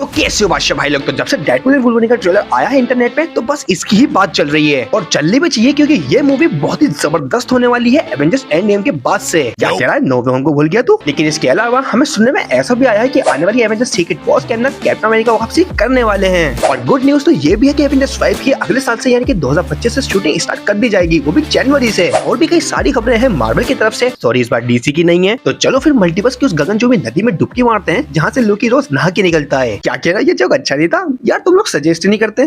तो कैसे हो बादशाह भाई लोग। तो जब से डेडपूल एंड वुल्वरीन का ट्रेलर आया है इंटरनेट पे तो बस इसकी ही बात चल रही है और चलनी भी चाहिए क्योंकि ये मूवी बहुत ही जबरदस्त होने वाली है एवेंजर्स एंड गेम के बाद से। क्या कह रहा है नो वे होम को भूल गया तू। लेकिन इसके अलावा हमें सुनने में ऐसा भी आया है कि आने वाली एवेंजर्स सीक्रेट वॉर्स के अंदर कैप्टन अमेरिका वापसी करने वाले हैं। और गुड न्यूज तो ये भी है कि एवेंजर्स 5 की अगले साल से यानी कि 2025 से शूटिंग स्टार्ट कर दी जाएगी, वो भी जनवरी से। और भी कई सारी खबरें हैं मार्वल की तरफ से, सॉरी इस बार डीसी की नहीं है। तो चलो फिर मल्टीवर्स की उस गगनचुंबी नदी में डुबकी मारते हैं जहाँ से लोकी रोज नहा के निकलता है। क्या कह रहा है ये जोक अच्छा नहीं था यार, तुम लोग सजेस्ट नहीं करते।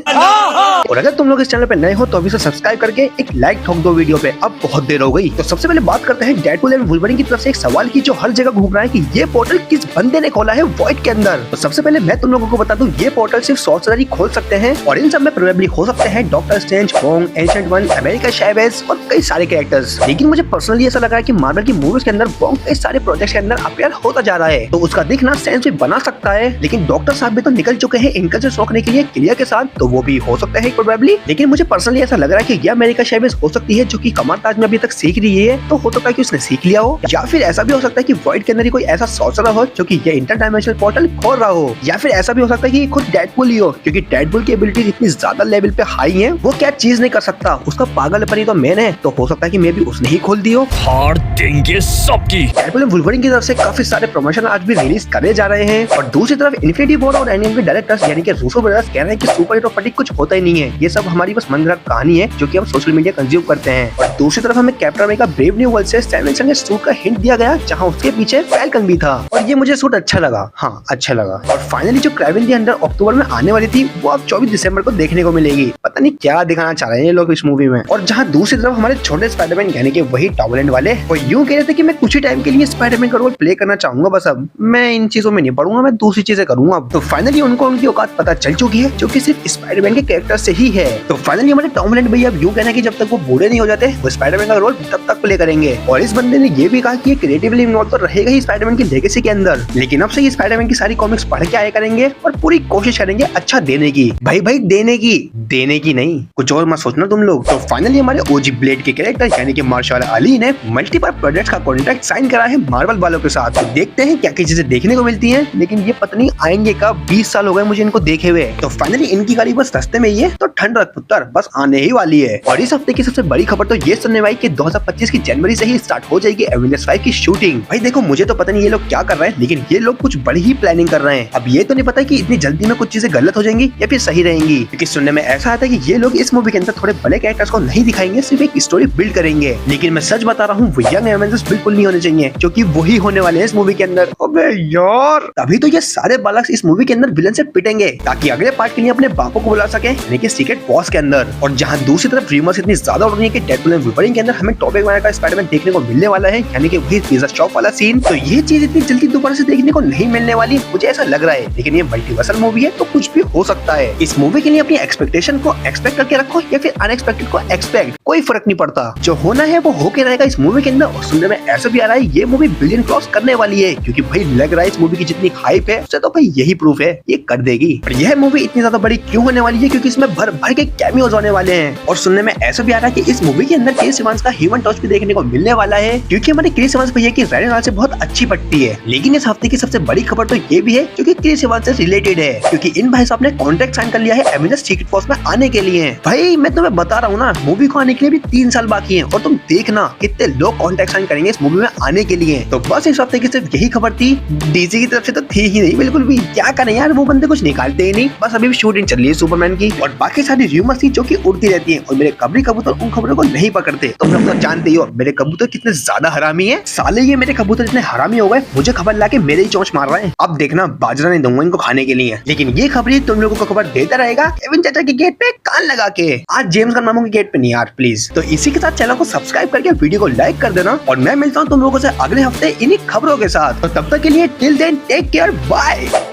और अगर तुम लोग इस चैनल पे नए हो तो अभी से सब्सक्राइब करके एक लाइक ठोक दो वीडियो पे, अब बहुत देर हो गई। तो सबसे पहले बात करते हैं डेडपूल एंड वुल्वरीन की तरफ से एक सवाल की जो हर जगह घूम रहा है कि ये पोर्टल किस बंदे ने खोला है वॉइड के अंदर। तो सबसे पहले मैं तुम लोगों को बता दूं ये पोर्टल सिर्फ सॉर्सरर ही खोल सकते हैं और इन सब में प्रोबेबली हो सकते हैं Doctor Strange, Wong, Ancient One, America Chavez और कई सारे कैरेक्टर्स। लेकिन मुझे पर्सनली ऐसा लग रहा है कि मार्वल की मूवीज के अंदर वोंग कई सारे प्रोजेक्ट्स के अंदर अपीयर होता जा रहा है, तो उसका दिखना सेंस भी बना सकता है। लेकिन डॉक्टर साहब भी तो निकल चुके हैं इनका से रोकने के लिए क्लियर के साथ, तो वो भी हो सकता है प्रोबेबली। लेकिन मुझे पर्सनली ऐसा लग रहा है कि ये अमेरिका चैवेज हो सकती है जो कि कमार ताज में अभी तक सीख रही है, तो हो सकता है कि उसने सीख लिया हो, या फिर ऐसा भी हो सकता है कि वॉइड के अंदर ही कोई ऐसा सॉर्सरर हो जो कि ये इंटरडायमेंशनल पोर्टल खोल रहा हो, या फिर ऐसा भी हो सकता है कि खुद डेडपूल ही हो क्योंकि डेडपूल की एबिलिटीज इतनी ज्यादा लेवल पे हाई है, वो क्या चीज नहीं कर सकता, उसका पागलपन ही तो मेन है। तो हो सकता है कि मे भी उसने ही खोल दी हो। फाड़ देंगे सबकी। डेडपूल एंड वुल्वरीन की तरफ से काफी सारे प्रमोशन आज भी रिलीज करे जा रहे हैं और दूसरी तरफ इन्फिनिटी वॉर और एंडगेम के डायरेक्टर्स यानी कि रूसो ब्रदर्स कह रहे हैं कि सुपर हीरो फटीक कुछ होता ही नहीं है, ये सब हमारी बस मनगढ़ंत कहानी है जो कि हम सोशल मीडिया कंज्यूम करते हैं। और दूसरी तरफ हमें captain America brave new world से सैम विल्सन के सूट का हिंट दिया गया जहां उसके पीछे फैल्कन भी था और ये मुझे सूट अच्छा लगा, हाँ अच्छा लगा। और फाइनली जो क्राइवन दी अंडर अक्टूबर में आने वाली थी वो अब 24 दिसंबर को देखने को मिलेगी। पता नहीं क्या दिखाना चाह रहे हैं ये लोग इस मूवी में। और जहां दूसरी तरफ हमारे छोटे स्पाइडरमैन यानी कि वही टॉम हॉलैंड वाले वो यूं कह रहे थे कि मैं कुछ ही टाइम के लिए स्पाइडरमैन का रोल प्ले करना चाहूंगा, बस अब मैं इन चीजों में नहीं पढ़ूंगा, मैं दूसरी चीजें करूंगा अब। तो फाइनली उनको उनकी औकात पता चल चुकी है जो कि सिर्फ स्पाइडरमैन के कैरेक्टर से ही है। तो फाइनली हमारे टॉम हॉलैंड भैया अब यूं कहना कि जब तक वो बूढ़े नहीं हो जाते वो स्पाइडरमैन का रोल तब तक प्ले करेंगे। और इस बंदे ने ये भी कहा कि ये क्रिएटिवली इन्वॉल्व तो रहेगा ही स्पाइडरमैन की लेगेसी के अंदर, लेकिन अब से ये स्पाइडरमैन की सारी कॉमिक्स पढ़ के आया करेंगे और पूरी कोशिश करेंगे अच्छा देने की। भाई देने की नहीं, कुछ और मत सोचना तुम लोग। तो फाइनली हमारे ओजी ब्लेड के कैरेक्टर यानी कि मार्शल अली ने मल्टीपल प्रोजेक्ट्स का कॉन्ट्रैक्ट साइन करा है मार्वल वालों के साथ। तो देखते हैं क्या क्या चीजें देखने को मिलती हैं, लेकिन ये पता नहीं आएंगे कब, 20 साल हो गए मुझे इनको देखे हुए। तो फाइनली इनकी गाड़ी बस रास्ते में ही है, तो ठंड रख पुत्र बस आने ही वाली है। और इस हफ्ते की सबसे बड़ी खबर तो ये सुनने वाली कि 2025 की जनवरी से ही स्टार्ट हो जाएगी एवेंजर्स 5 की शूटिंग। भाई देखो मुझे तो पता नहीं ये लोग क्या कर रहे हैं, लेकिन ये लोग कुछ बड़ी ही प्लानिंग कर रहे हैं। अब ये तो नहीं पता कि इतनी जल्दी में कुछ चीजें गलत हो जाएंगी या फिर सही रहेंगी, क्योंकि सुनने में ऐसा आता है कि ये लोग इस मूवी के अंदर थोड़े बड़े कैरेक्टर्स को नहीं दिखाएंगे, सिर्फ एक स्टोरी बिल्ड करेंगे। लेकिन मैं सच बता रहा हूँ वो यंग एवेंजर्स बिल्कुल नहीं होने चाहिए, क्योंकि वही होने वाले हैं इस मूवी के अंदर। अबे यार तभी तो ये सारे बालक इस मूवी के अंदर विलन से पिटेंगे ताकि अगले पार्ट के लिए अपने बापों को बुला सके यानी कि सीक्रेट वॉर्स के अंदर। और जहाँ दूसरी तरफ रूमर्स इतनी ज्यादा उड़ रही है कि डेडपूल एंड वुल्वरीन के अंदर हमें टॉम मैगवायर का स्पाइडरमैन देखने को मिलने वाला है यानी कि वही पिज़्ज़ा शॉप वाला सीन, तो ये चीज इतनी जल्दी दोबारा से देखने को नहीं मिलने वाली, मुझे ऐसा लग रहा है। लेकिन ये मल्टीवर्सल मूवी है तो कुछ भी हो सकता है। इस मूवी के लिए अपनी एक्सपेक्टेशन को एक्सपेक्ट करके रखो या फिर अनएक्सपेक्टेड को एक्सपेक्ट, कोई फर्क नहीं पड़ता, जो होना है वो होके रहेगा इस मूवी के अंदर। और सुनने में ऐसा भी आ रहा है ये मूवी बिलियन क्रॉस करने वाली है, क्योंकि भाई लग रहा है इस मूवी की जितनी हाइप है उससे तो भाई यही प्रूफ है ये कर देगी। और यह मूवी इतनी ज्यादा बड़ी क्यों होने वाली है, क्योंकि इसमें भर भर के कैमियोज होने वाले हैं। और सुनने में ऐसा भी आ रहा है कि इस मूवी के अंदर क्रिस इवांस का ह्यूमन टच भी देखने को मिलने वाला है, क्योंकि हमारे क्रिस इवांस भैया की रेड से बहुत अच्छी पटती है। लेकिन इस हफ्ते की सबसे बड़ी खबर तो ये भी है जो कि क्रिस इवांस से रिलेटेड है, क्योंकि इन भाई साहब ने कॉन्ट्रैक्ट साइन कर लिया है एवेंजर्स सीक्रेट वॉर्स में आने के लिए। भाई मैं तुम्हें बता रहा हूँ ना, मूवी को आने के लिए भी 3 साल बाकी है और तुम देखना कितने लोग कॉन्ट्रैक्ट साइन करेंगे इस मूवी में आने के लिए। तो बस इस हफ्ते की सिर्फ यही खबर थी, डीसी की तरफ से तो थी ही नहीं बिल्कुल भी। क्या करें यार, वो बंदे कुछ निकालते ही नहीं, बस अभी भी शूटिंग चल रही है सुपरमैन की और बाकी सारी रूमर्स थी जो कि उड़ती रहती है और मेरे कबरी कबूतर उन खबरों को नहीं पकड़ते। तुम लोग तो जानते ही हो मेरे कबूतर कितने ज्यादा हरामी है। साले ये मेरे कबूतर इतने हरामी हो गए मुझे खबर लाके मेरे ही चोंच मार रहे हैं। अब देखना बाजरा नहीं दूंगा इनको खाने के लिए। लेकिन ये खबरें तुम लोगों को खबर देता रहेगा केविन चाचा के गेट पे कान लगा के, आज जेम्स गन मामू के गेट पे नहीं यार प्लीज। तो इसी के साथ चैनल को सब्सक्राइब करके वीडियो को लाइक कर देना और मैं मिलता हूँ तुम लोगों से अगले हफ्ते इन्हीं खबरों के साथ। तो तब तक के लिए till then take care, bye.